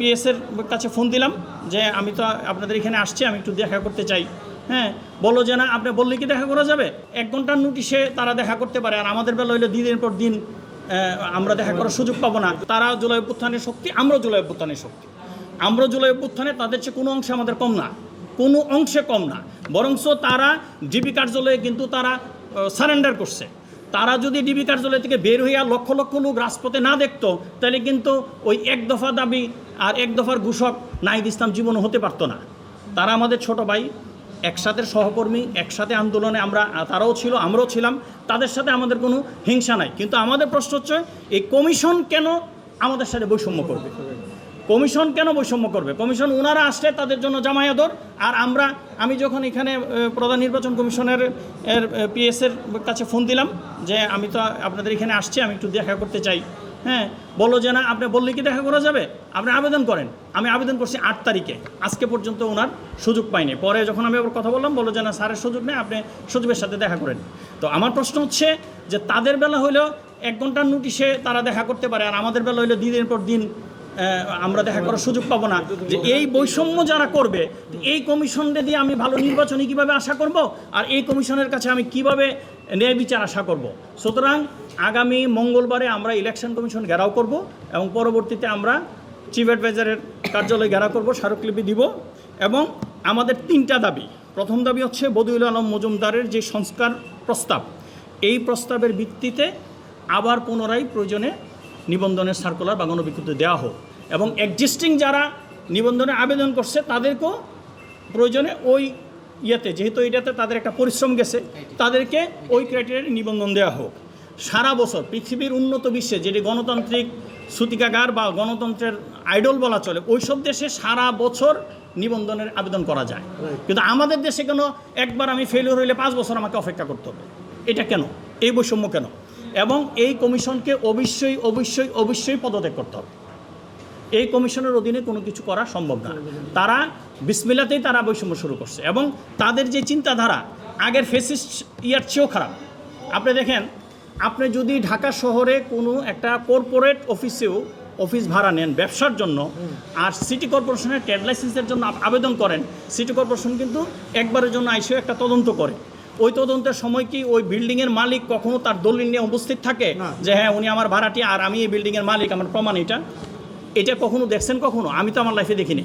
পিএসের কাছে ফোন দিলাম যে আমি তো আপনাদের এখানে আসছি, আমি একটু দেখা করতে চাই। হ্যাঁ, বললো যে না, আপনি বললে কি দেখা করা যাবে? 1 ঘন্টার নোটিশে তারা দেখা করতে পারে, আর আমাদের বেলা হইলে দিনের পর দিন আমরা দেখা করার সুযোগ পাবো না। তারা জুলাই অভ্যুত্থানের শক্তি, আমরা জুলাই অভ্যুত্থানের শক্তি। আমরা জুলাই অভ্যুত্থানে তাদের চেয়ে কোনো অংশে আমাদের কম না, কোনো অংশে কম না। বরঞ্চ তারা ডিবি কার্যালয়ে কিন্তু তারা সারেন্ডার করছে। তারা যদি ডিবি কার্যালয় থেকে বের হইয়া লক্ষ লক্ষ লোক রাজপথে না দেখতো, তাহলে কিন্তু ওই 1 দফা দাবি আর 1 দফার ঘোষক নাহিদ ইসলাম জীবনও হতে পারতো না। তারা আমাদের ছোট ভাই, একসাথে সহকর্মী, একসাথে আন্দোলনে আমরা, তারাও ছিল, আমরাও ছিলাম। তাদের সাথে আমাদের কোনো হিংসা নাই। কিন্তু আমাদের প্রশ্ন হচ্ছে, এই কমিশন কেন আমাদের সাথে বৈষম্য করবে? কমিশন কেন বৈষম্য করবে? কমিশন ওনারা আসলে তাদের জন্য জামাই আদর, আর আমি যখন এখানে প্রধান নির্বাচন কমিশনের পিএসের কাছে ফোন দিলাম যে আমি তো আপনাদের এখানে আসছি, আমি একটু দেখা করতে চাই। হ্যাঁ, বললো যে না, আপনি বললে কি দেখা করা যাবে? আপনি আবেদন করেন। আমি আবেদন করছি 8 তারিখে, আজকে পর্যন্ত ওনার সুযোগ পাইনি। পরে যখন আমি আবার কথা বললাম, বললো যে না, স্যারের সুযোগ নেই, আপনি সচিবের সাথে দেখা করেন। তো আমার প্রশ্ন হচ্ছে যে তাদের বেলা হইলেও 1 ঘন্টার নোটিশে তারা দেখা করতে পারে, আর আমাদের বেলা হইলে দিনের পর দিন আমরা দেখা করার সুযোগ পাবো না। যে এই বৈষম্য যারা করবে, এই কমিশনকে দিয়ে আমি ভালো নির্বাচনী কীভাবে আশা করব, আর এই কমিশনের কাছে আমি কিভাবে ন্যায় বিচার আশা করব? সুতরাং আগামী মঙ্গলবারে আমরা ইলেকশন কমিশন ঘেরাও করব, এবং পরবর্তীতে আমরা চিফ অ্যাডভাইজারের কার্যালয় ঘেরাও করব, স্মারকলিপি দিব। এবং আমাদের 3টা দাবি। প্রথম দাবি হচ্ছে বদিউল আলম মজুমদারের যে সংস্কার প্রস্তাব, এই প্রস্তাবের ভিত্তিতে আবার পুনরায় প্রয়োজনে নিবন্ধনের সার্কুলার বা গণবিজ্ঞপ্তি দেওয়া হোক, এবং এক্সিস্টিং যারা নিবন্ধনে আবেদন করছে তাদেরকেও প্রয়োজনে ওই যেহেতু এটাতে তাদের একটা পরিশ্রম গেছে, তাদেরকে ওই ক্রাইটেরিয়ায় নিবন্ধন দেওয়া হোক। সারা বছর পৃথিবীর উন্নত বিশ্বে যেটি গণতান্ত্রিক সূতিকাগার বা গণতন্ত্রের আইডল বলা চলে, ওই সব দেশে সারা বছর নিবন্ধনের আবেদন করা যায়। কিন্তু আমাদের দেশে কেন একবার আমি ফেলিওর হইলে 5 বছর আমাকে অপেক্ষা করতে হবে? এটা কেন? এই বৈষম্য কেন? এবং এই কমিশনকে অবশ্যই অবশ্যই অবশ্যই পদত্যাগ করতে হবে। এই কমিশনের অধীনে কোনো কিছু করা সম্ভব না। তারা বিসমিল্লাতেই তারা বৈষম্য শুরু করছে, এবং তাদের যে চিন্তাধারা আগের ফেসিস্ট চেয়েও খারাপ। আপনি দেখেন, আপনি যদি ঢাকা শহরে কোনো একটা কর্পোরেট অফিস ভাড়া নেন ব্যবসার জন্য, আর সিটি কর্পোরেশনের ট্রেড লাইসেন্সের জন্য আবেদন করেন, সিটি কর্পোরেশন কিন্তু একবারের জন্য আইসেও একটা তদন্ত করে। ওই তদন্তের সময় কি ওই বিল্ডিংয়ের মালিক কখনো তার দলিল নিয়ে উপস্থিত থাকে যে হ্যাঁ, উনি আমার ভাড়াটি আর আমি এই বিল্ডিংয়ের মালিক, আমার প্রমাণ এটা কখনো দেখছেন? কখনো আমি তো আমার লাইফে দেখিনি।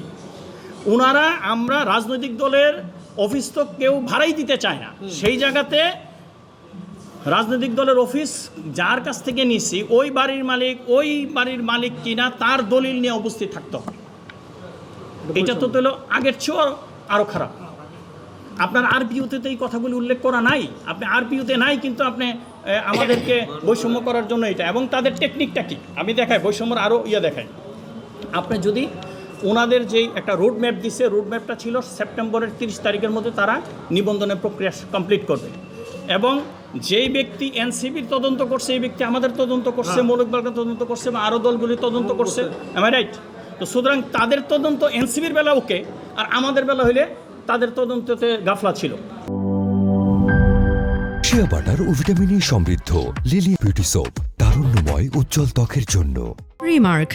ওনারা, আমরা রাজনৈতিক দলের অফিস তো কেউ ভাড়াই দিতে চায় না। সেই জায়গাতে রাজনৈতিক দলের অফিস যার কাছ থেকে নিছি, ওই বাড়ির মালিক কিনা তার দলিল নিয়ে উপস্থিত থাকতে হবে। এটা তো আগের চেয়েও আরও খারাপ। আপনার আরপিইউতে তো এই কথাগুলি উল্লেখ করা নাই। আপনি আরপিইউতে নাই, কিন্তু আপনি আমাদেরকে বৈষম্য করার জন্য এটা। এবং তাদের টেকনিকটা কি আমি দেখাই, বৈষম্যর আরও দেখাই। আপনি যদি ওনাদের যেই একটা রোড ম্যাপ দিছে, রোড ম্যাপটা ছিল সেপ্টেম্বরের 30 তারিখের মধ্যে তারা নিবন্ধনের প্রক্রিয়া কমপ্লিট করবে, এবং যেই ব্যক্তি এনসিবির তদন্ত করছে, এই ব্যক্তি আমাদের তদন্ত করছে, মৌলবাদের তদন্ত করছে, বা আরও দলগুলি তদন্ত করছে। Am I right? তো সুতরাং তাদের তদন্ত এনসিবির বেলা ওকে, আর আমাদের বেলা হইলে তাদের তদন্ততে গাফলা ছিল। শিয়া বাটার ও ভিটামিন ই সমৃদ্ধ লিলি বিউটি সোপ, তারুণ্যময় উজ্জ্বল ত্বকের জন্য। রিমার্ক,